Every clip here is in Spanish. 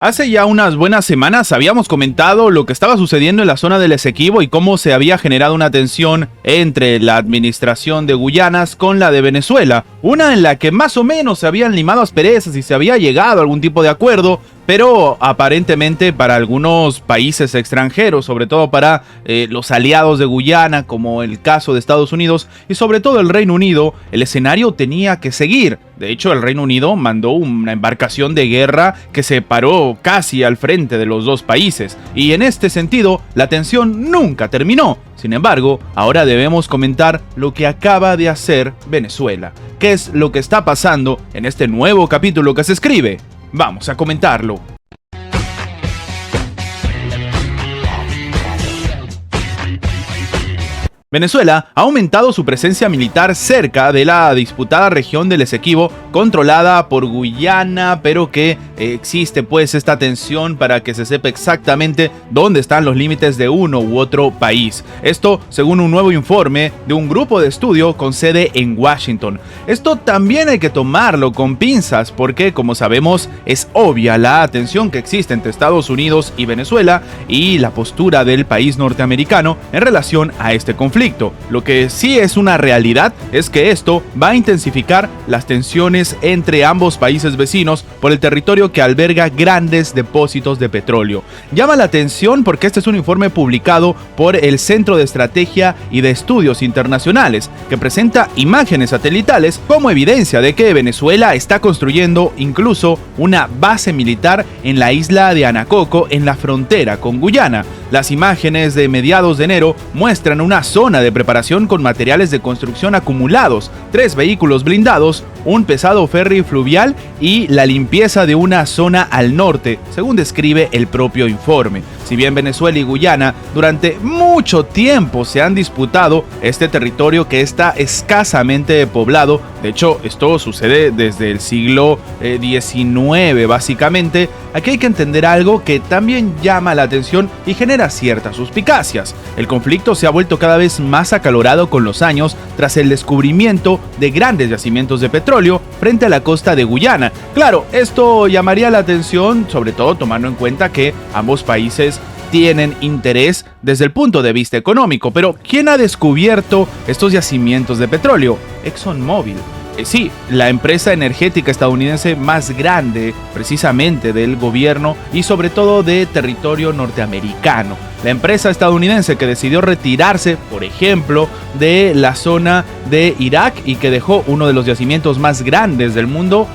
Hace ya unas buenas semanas habíamos comentado lo que estaba sucediendo en la zona del Esequibo y cómo se había generado una tensión entre la administración de Guyanas con la de Venezuela, una en la que más o menos se habían limado asperezas y se había llegado a algún tipo de acuerdo, pero aparentemente para algunos países extranjeros, sobre todo para los aliados de Guyana, como el caso de Estados Unidos y sobre todo el Reino Unido, el escenario tenía que seguir. De hecho, el Reino Unido mandó una embarcación de guerra que se paró casi al frente de los dos países, y en este sentido, la tensión nunca terminó. Sin embargo, ahora debemos comentar lo que acaba de hacer Venezuela. ¿Qué es lo que está pasando en este nuevo capítulo que se escribe? Vamos a comentarlo. Venezuela ha aumentado su presencia militar cerca de la disputada región del Esequibo, controlada por Guyana, pero que existe pues esta tensión para que se sepa exactamente dónde están los límites de uno u otro país. Esto según un nuevo informe de un grupo de estudio con sede en Washington. Esto también hay que tomarlo con pinzas porque, como sabemos, es obvia la tensión que existe entre Estados Unidos y Venezuela y la postura del país norteamericano en relación a este conflicto. Lo que sí es una realidad es que esto va a intensificar las tensiones entre ambos países vecinos por el territorio que alberga grandes depósitos de petróleo. Llama la atención porque este es un informe publicado por el Centro de Estrategia y de Estudios Internacionales, que presenta imágenes satelitales como evidencia de que Venezuela está construyendo incluso una base militar en la isla de Anacoco, en la frontera con Guyana. Las imágenes de mediados de enero muestran una zona de preparación con materiales de construcción acumulados, 3 vehículos blindados, un pesado ferry fluvial y la limpieza de una zona al norte, según describe el propio informe. Si bien Venezuela y Guyana durante mucho tiempo se han disputado este territorio que está escasamente poblado, de hecho esto sucede desde el siglo XIX básicamente, aquí hay que entender algo que también llama la atención y genera ciertas suspicacias. El conflicto se ha vuelto cada vez más acalorado con los años tras el descubrimiento de grandes yacimientos de petróleo frente a la costa de Guyana. Claro, esto llamaría la atención, sobre todo tomando en cuenta que ambos países tienen interés desde el punto de vista económico. Pero ¿quién ha descubierto estos yacimientos de petróleo? ExxonMobil. Sí, la empresa energética estadounidense más grande precisamente del gobierno y sobre todo de territorio norteamericano. La empresa estadounidense que decidió retirarse, por ejemplo, de la zona de Irak y que dejó uno de los yacimientos más grandes del mundo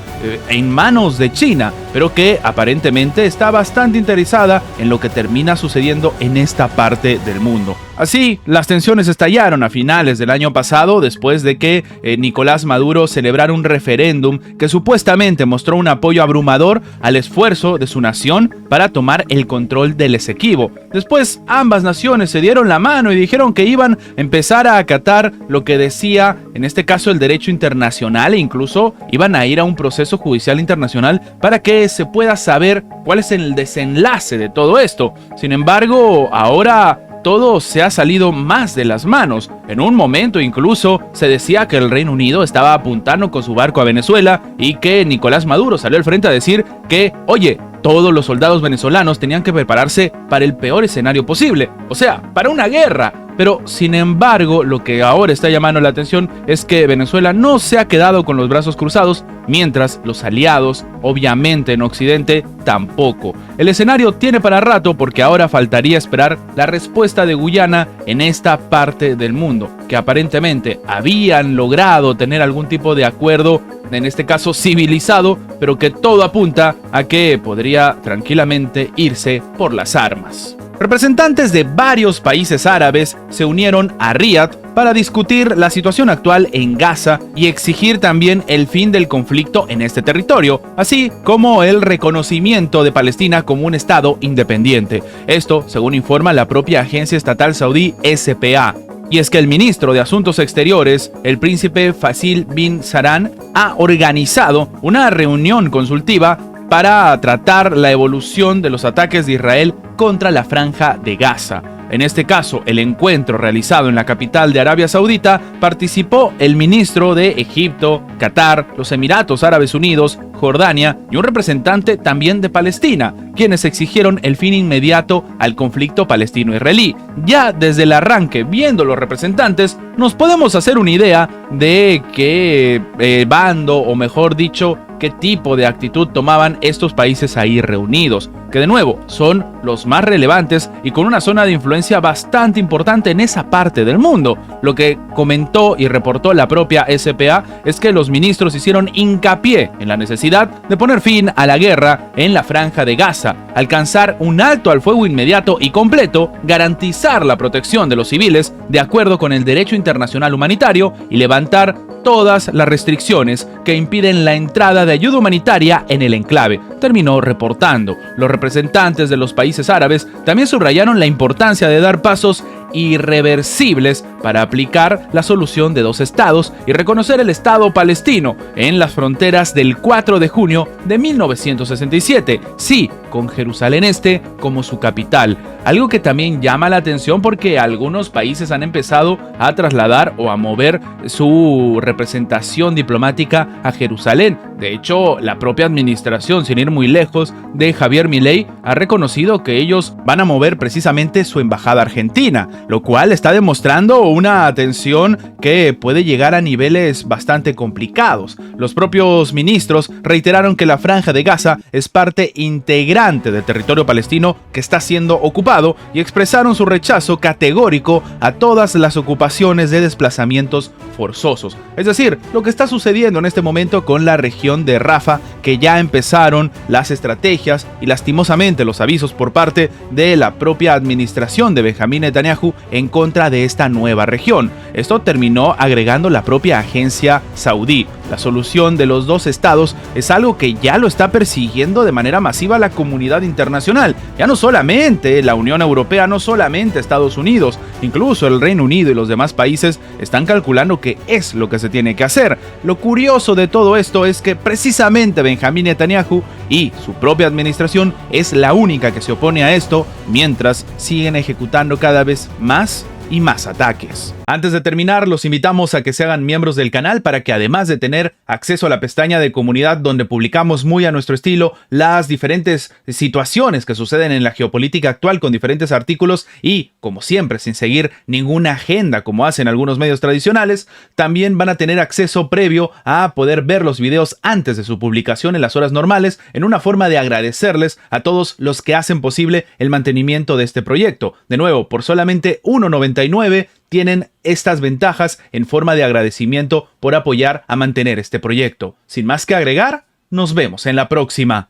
en manos de China, pero que aparentemente está bastante interesada en lo que termina sucediendo en esta parte del mundo. Así, las tensiones estallaron a finales del año pasado después de que Nicolás Maduro celebrara un referéndum que supuestamente mostró un apoyo abrumador al esfuerzo de su nación para tomar el control del Esequibo. Después, ambas naciones se dieron la mano y dijeron que iban a empezar a acatar lo que decía, en este caso, el derecho internacional, e incluso iban a ir a un proceso judicial internacional para que se pueda saber cuál es el desenlace de todo esto. Sin embargo, ahora todo se ha salido más de las manos. En un momento incluso se decía que el Reino Unido estaba apuntando con su barco a Venezuela y que Nicolás Maduro salió al frente a decir que, oye, todos los soldados venezolanos tenían que prepararse para el peor escenario posible, o sea, para una guerra. Pero, sin embargo, lo que ahora está llamando la atención es que Venezuela no se ha quedado con los brazos cruzados, mientras los aliados, obviamente en Occidente, tampoco. El escenario tiene para rato porque ahora faltaría esperar la respuesta de Guyana en esta parte del mundo, que aparentemente habían logrado tener algún tipo de acuerdo, en este caso civilizado, pero que todo apunta a que podría tranquilamente irse por las armas. Representantes de varios países árabes se unieron a Riad para discutir la situación actual en Gaza y exigir también el fin del conflicto en este territorio, así como el reconocimiento de Palestina como un estado independiente. Esto, según informa la propia agencia estatal saudí SPA. Y es que el ministro de Asuntos Exteriores, el príncipe Faisal bin Farhan, ha organizado una reunión consultiva para tratar la evolución de los ataques de Israel contra la Franja de Gaza. en este caso el encuentro realizado en la capital de Arabia Saudita, participó el ministro de Egipto, Qatar, los Emiratos Árabes Unidos, Jordania y un representante también de Palestina, quienes exigieron el fin inmediato al conflicto palestino-israelí. Ya desde el arranque, viendo los representantes, nos podemos hacer una idea de qué bando, o mejor dicho, qué tipo de actitud tomaban estos países ahí reunidos, que de nuevo son los más relevantes y con una zona de influencia bastante importante en esa parte del mundo. Lo que comentó y reportó la propia SPA es que los ministros hicieron hincapié en la necesidad de poner fin a la guerra en la Franja de Gaza, alcanzar un alto al fuego inmediato y completo, garantizar la protección de los civiles de acuerdo con el derecho internacional humanitario y levantar todas las restricciones que impiden la entrada de ayuda humanitaria en el enclave, terminó reportando. Los representantes de los países árabes también subrayaron la importancia de dar pasos irreversibles para aplicar la solución de dos estados y reconocer el Estado palestino en las fronteras del 4 de junio de 1967, sí, con Jerusalén Este como su capital. Algo que también llama la atención porque algunos países han empezado a trasladar o a mover su representación diplomática a Jerusalén. De hecho, la propia administración, sin ir muy lejos, de Javier Milei ha reconocido que ellos van a mover precisamente su embajada argentina, lo cual está demostrando una tensión que puede llegar a niveles bastante complicados. Los propios ministros reiteraron que la Franja de Gaza es parte integrante del territorio palestino que está siendo ocupado y expresaron su rechazo categórico a todas las ocupaciones de desplazamientos forzosos. Es decir, lo que está sucediendo en este momento con la región de Rafah, que ya empezaron las estrategias y lastimosamente los avisos por parte de la propia administración de Benjamín Netanyahu en contra de esta nueva región. Esto terminó agregando la propia agencia saudí. La solución de los dos estados es algo que ya lo está persiguiendo de manera masiva la comunidad internacional. Ya no solamente la Unión Europea, no solamente Estados Unidos, incluso el Reino Unido y los demás países están calculando que es lo que se tiene que hacer. Lo curioso de todo esto es que precisamente Benjamín Netanyahu y su propia administración es la única que se opone a esto, mientras siguen ejecutando cada vez más y más ataques. Antes de terminar, los invitamos a que se hagan miembros del canal para que, además de tener acceso a la pestaña de comunidad donde publicamos muy a nuestro estilo las diferentes situaciones que suceden en la geopolítica actual con diferentes artículos y, como siempre, sin seguir ninguna agenda como hacen algunos medios tradicionales, también van a tener acceso previo a poder ver los videos antes de su publicación en las horas normales, en una forma de agradecerles a todos los que hacen posible el mantenimiento de este proyecto. De nuevo, por solamente $1.99 tienen estas ventajas en forma de agradecimiento por apoyar a mantener este proyecto. Sin más que agregar, nos vemos en la próxima.